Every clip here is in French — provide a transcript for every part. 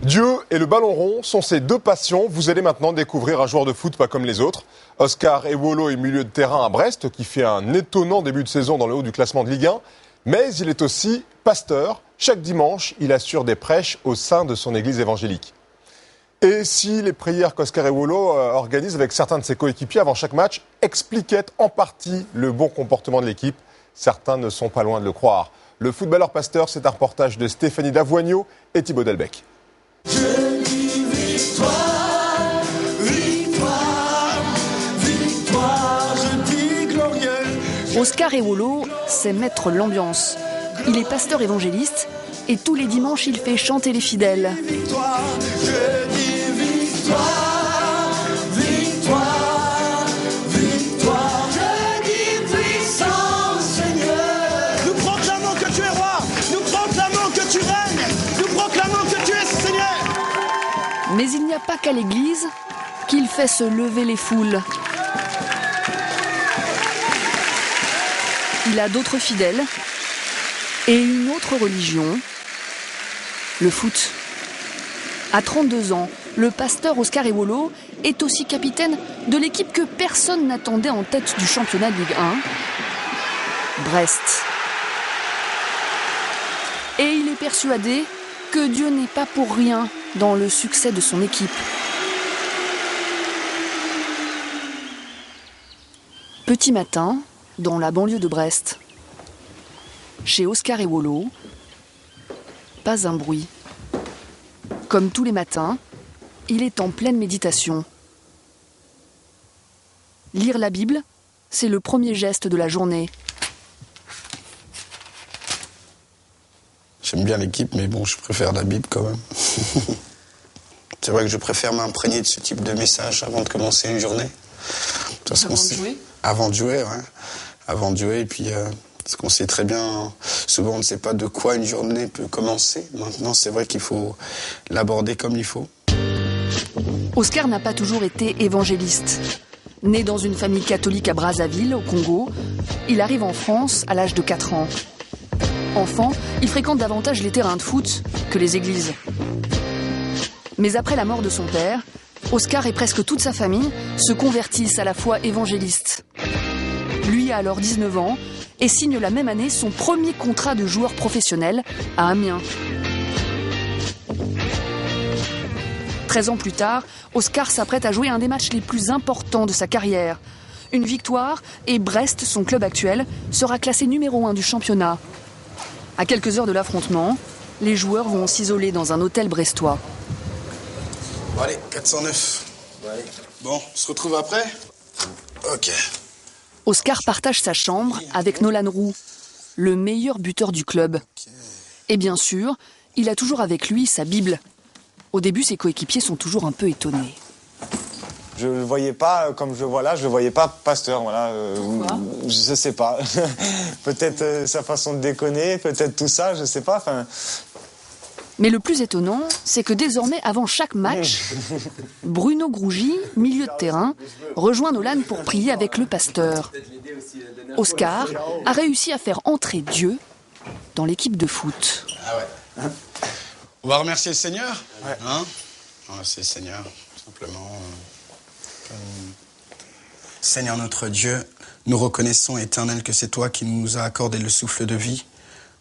Dieu et le ballon rond sont ses deux passions. Vous allez maintenant découvrir un joueur de foot pas comme les autres. Oscar Ewolo est milieu de terrain à Brest, qui fait un étonnant début de saison dans le haut du classement de Ligue 1. Mais il est aussi pasteur. Chaque dimanche, il assure des prêches au sein de son église évangélique. Et si les prières qu'Oscar Ewolo organise avec certains de ses coéquipiers avant chaque match expliquaient en partie le bon comportement de l'équipe, certains ne sont pas loin de le croire. Le footballeur pasteur, c'est un reportage de Stéphanie Davoigneau et Thibaut Delbecq. Je dis victoire, victoire, victoire, je dis glorieux. Oscar Ewolo sait mettre l'ambiance. Il est pasteur évangéliste et tous les dimanches il fait chanter les fidèles. Victoire, je dis victoire, victoire, victoire, je dis puissant Seigneur. Nous proclamons que tu es roi, nous proclamons que tu règnes, nous proclamons que tu es Seigneur. Mais il n'y a pas qu'à l'église qu'il fait se lever les foules. Il a d'autres fidèles et une autre religion, le foot. À 32 ans, le pasteur Oscar Ewolo est aussi capitaine de l'équipe que personne n'attendait en tête du championnat de Ligue 1, Brest. Et il est persuadé que Dieu n'est pas pour rien dans le succès de son équipe. Petit matin, dans la banlieue de Brest, chez Oscar Ewolo, pas un bruit. Comme tous les matins, il est en pleine méditation. Lire la Bible, c'est le premier geste de la journée. J'aime bien l'équipe, mais bon, je préfère la Bible quand même. C'est vrai que je préfère m'imprégner de ce type de message avant de commencer une journée. Avant de jouer ? Avant de jouer, ouais. Avant de jouer, et puis parce qu'on sait très bien, souvent on ne sait pas de quoi une journée peut commencer. Maintenant, c'est vrai qu'il faut l'aborder comme il faut. Oscar n'a pas toujours été évangéliste. Né dans une famille catholique à Brazzaville, au Congo, il arrive en France à l'âge de 4 ans. Enfant, il fréquente davantage les terrains de foot que les églises. Mais après la mort de son père, Oscar et presque toute sa famille se convertissent à la foi évangéliste. Lui a alors 19 ans et signe la même année son premier contrat de joueur professionnel à Amiens. 13 ans plus tard, Oscar s'apprête à jouer un des matchs les plus importants de sa carrière. Une victoire et Brest, son club actuel, sera classé numéro 1 du championnat. À quelques heures de l'affrontement, les joueurs vont s'isoler dans un hôtel brestois. Bon, allez, 409. Bon, on se retrouve après ? Ok. Oscar partage sa chambre avec Nolan Roux, le meilleur buteur du club. Et bien sûr, il a toujours avec lui sa Bible. Au début, ses coéquipiers sont toujours un peu étonnés. Je ne le voyais pas comme je le vois là, je ne le voyais pas pasteur. Voilà. Pourquoi ? Je ne sais pas. Peut-être sa façon de déconner, peut-être tout ça, je ne sais pas. Enfin... Mais le plus étonnant, c'est que désormais, avant chaque match, Bruno Grougy, milieu de terrain, rejoint Nolan pour prier avec le pasteur. Oscar a réussi à faire entrer Dieu dans l'équipe de foot. Ah ouais. On va remercier le Seigneur ? Ouais. Hein ? On va remercier le Seigneur, tout simplement. Seigneur notre Dieu, nous reconnaissons, Éternel, que c'est toi qui nous as accordé le souffle de vie.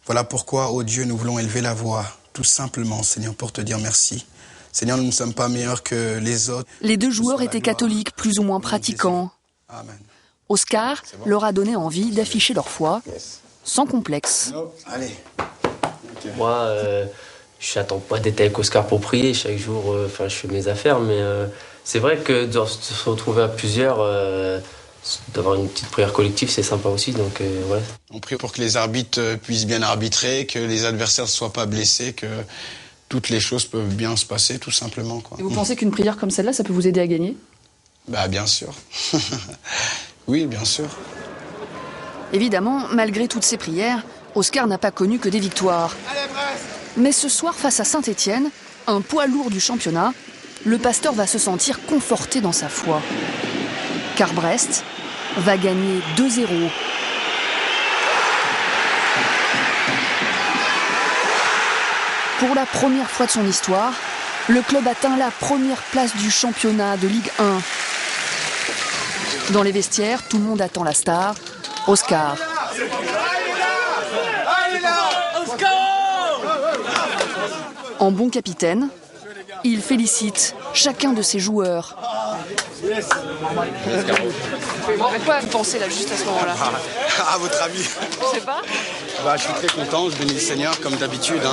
Voilà pourquoi, ô Dieu, nous voulons élever la voix, tout simplement, Seigneur, pour te dire merci. Seigneur, nous ne sommes pas meilleurs que les autres. Les deux joueurs étaient catholiques, plus ou moins pratiquants. Amen. Oscar leur a donné envie d'afficher leur foi, sans complexe. Allez. Moi, je n'attends pas d'être avec Oscar pour prier. Chaque jour, je fais mes affaires, mais c'est vrai que de se retrouver à plusieurs, d'avoir une petite prière collective, c'est sympa aussi. Donc, ouais. On prie pour que les arbitres puissent bien arbitrer, que les adversaires ne soient pas blessés, que toutes les choses peuvent bien se passer, tout simplement, quoi. Et vous pensez qu'une prière comme celle-là, ça peut vous aider à gagner ? Bah, bien sûr. Oui, bien sûr. Évidemment, malgré toutes ces prières, Oscar n'a pas connu que des victoires. Mais ce soir, face à Saint-Étienne, un poids lourd du championnat, le pasteur va se sentir conforté dans sa foi. Car Brest va gagner 2-0. Pour la première fois de son histoire, Le club atteint la première place du championnat de Ligue 1. Dans les vestiaires, tout le monde attend la star, Oscar. En bon capitaine, il félicite chacun de ses joueurs. À quoi vous pensez là, juste à ce moment-là? À votre avis? Je sais pas. Je suis très content, je bénis le Seigneur comme d'habitude.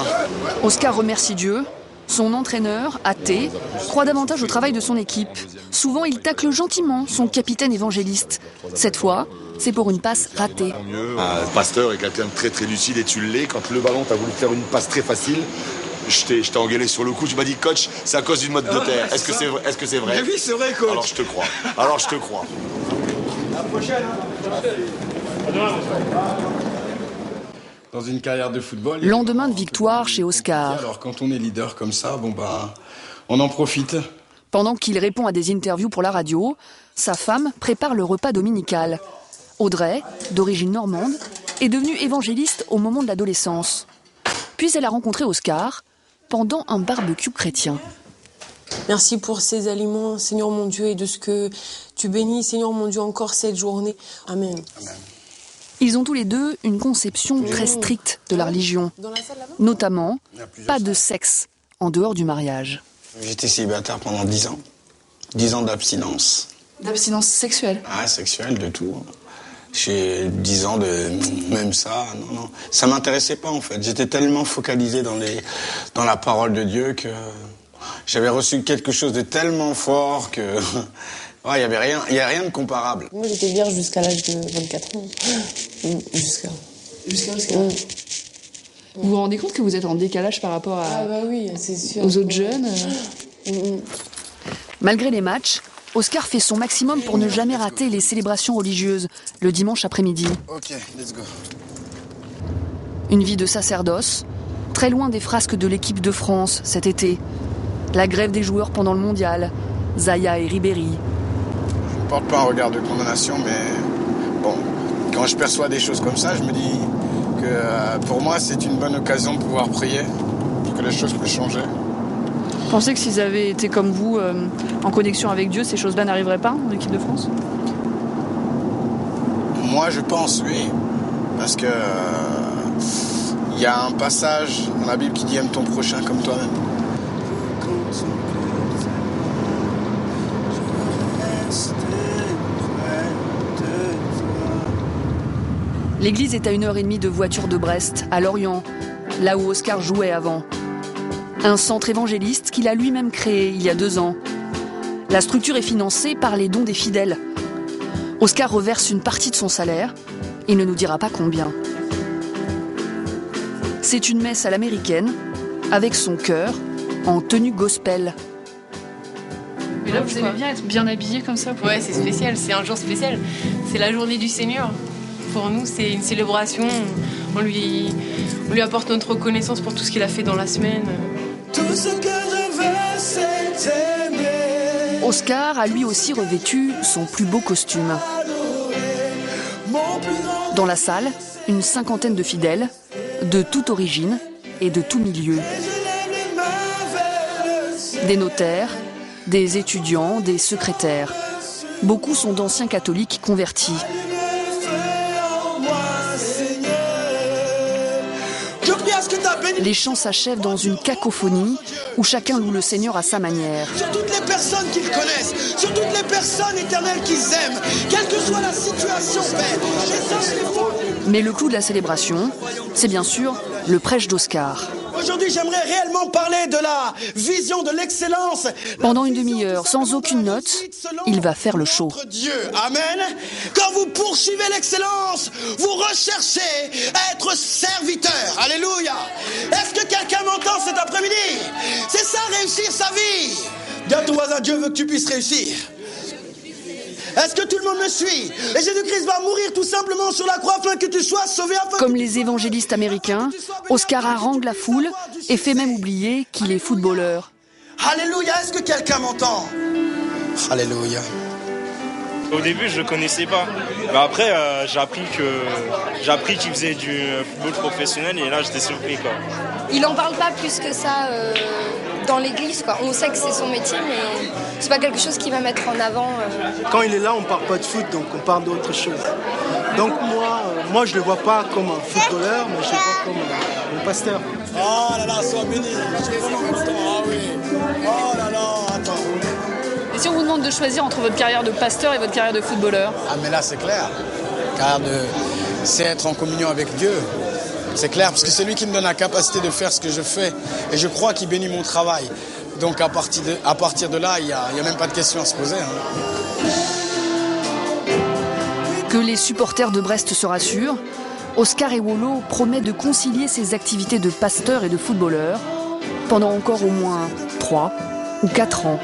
Oscar remercie Dieu. Son entraîneur, athée, croit davantage au travail de son équipe. Souvent, il tacle gentiment son capitaine évangéliste. Cette fois, c'est pour une passe ratée. Un pasteur est quelqu'un de très très lucide et tu l'es. Quand le ballon t'a voulu faire une passe très facile, je t'ai engueulé sur le coup. Tu m'as dit, coach, c'est à cause d'une mode de terre. Est-ce que c'est vrai? Oui, c'est vrai, coach. Alors je te crois. La prochaine. Dans une carrière de football. Lendemain de victoire chez Oscar. Alors quand on est leader comme ça, on en profite. Pendant qu'il répond à des interviews pour la radio, sa femme prépare le repas dominical. Audrey, d'origine normande, est devenue évangéliste au moment de l'adolescence. Puis elle a rencontré Oscar pendant un barbecue chrétien. Merci pour ces aliments, Seigneur mon Dieu, et de ce que tu bénis, Seigneur mon Dieu, encore cette journée. Amen. Amen. Ils ont tous les deux une conception très stricte de la religion. Notamment, pas de sexe en dehors du mariage. J'étais célibataire pendant 10 ans. 10 ans d'abstinence. D'abstinence sexuelle? Sexuelle, de tout. J'ai 10 ans de... Même ça, non. Ça m'intéressait pas, en fait. J'étais tellement focalisé dans la parole de Dieu que j'avais reçu quelque chose de tellement fort que... Il n'y a rien de comparable. Moi, j'étais vierge jusqu'à l'âge de 24 ans. Jusqu'à Oscar. Vous vous rendez compte que vous êtes en décalage par rapport oui, c'est sûr. aux autres jeunes? Malgré les matchs, Oscar fait son maximum pour ne jamais rater les célébrations religieuses, le dimanche après-midi. Ok, let's go. Une vie de sacerdoce, très loin des frasques de l'équipe de France cet été. La grève des joueurs pendant le mondial, Zaya et Ribéry. Je ne porte pas un regard de condamnation, mais bon, quand je perçois des choses comme ça, je me dis que pour moi, c'est une bonne occasion de pouvoir prier, que les choses peuvent changer. Vous pensez que s'ils avaient été comme vous, en connexion avec Dieu, ces choses-là n'arriveraient pas en équipe de France? Moi, je pense, oui. Parce que il y a un passage dans la Bible qui dit « Aime ton prochain comme toi-même ». L'église est à 1h30 de voiture de Brest, à Lorient, là où Oscar jouait avant. Un centre évangéliste qu'il a lui-même créé il y a 2 ans. La structure est financée par les dons des fidèles. Oscar reverse une partie de son salaire, il ne nous dira pas combien. C'est une messe à l'américaine, avec son chœur, en tenue gospel. Mais là, vous aimez bien être bien habillé comme ça? Ouais, c'est spécial, c'est un jour spécial. C'est la journée du Seigneur. Pour nous, c'est une célébration. On lui apporte notre reconnaissance pour tout ce qu'il a fait dans la semaine. Tout ce que je veux, c'est t'aimer. Oscar a lui aussi revêtu son plus beau costume. Dans la salle, une 50aine de fidèles, de toute origine et de tout milieu. Des notaires, des étudiants, des secrétaires. Beaucoup sont d'anciens catholiques convertis. Les chants s'achèvent dans une cacophonie où chacun loue le Seigneur à sa manière. Sur toutes les personnes qu'ils connaissent, sur toutes les personnes éternelles qu'ils aiment, quelle que soit la situation, Père. Mais le clou de la célébration, c'est bien sûr le prêche d'Oscar. Aujourd'hui, j'aimerais réellement parler de la vision de l'excellence. Pendant une demi-heure, sans aucune note, il va faire le show. Dieu, amen. Quand vous poursuivez l'excellence, vous recherchez à être serviteur. Alléluia. Est-ce que quelqu'un m'entend cet après-midi? C'est ça, réussir sa vie. Dis à ton voisin, Dieu veut que tu puisses réussir. Est-ce que tout le monde me suit? Et Jésus-Christ va mourir tout simplement sur la croix afin que tu sois sauvé. Comme les évangélistes américains, Oscar harangue la foule et fait même oublier qu'il est footballeur. Alléluia, est-ce que quelqu'un m'entend? Alléluia. Au début, je le connaissais pas. Mais après, j'ai appris qu'il faisait du football professionnel et là, j'étais surpris, quoi. Il en parle pas plus que ça dans dans l'église, quoi. On sait que c'est son métier, mais c'est pas quelque chose qu'il va mettre en avant. Quand il est là, on parle pas de foot, donc on parle d'autre chose. Donc moi je le vois pas comme un footballeur, mais je le vois comme un pasteur. Oh là là, sois béni. Je suis vraiment content. Ah oui. Oh là là, attends. Et si on vous demande de choisir entre votre carrière de pasteur et votre carrière de footballeur? Ah mais là c'est clair. Car c'est être en communion avec Dieu. C'est clair, parce que c'est lui qui me donne la capacité de faire ce que je fais. Et je crois qu'il bénit mon travail. Donc à partir de là, il n'y a même pas de question à se poser. Que les supporters de Brest se rassurent, Oscar Ewolo promet de concilier ses activités de pasteur et de footballeur pendant encore au moins 3 ou 4 ans.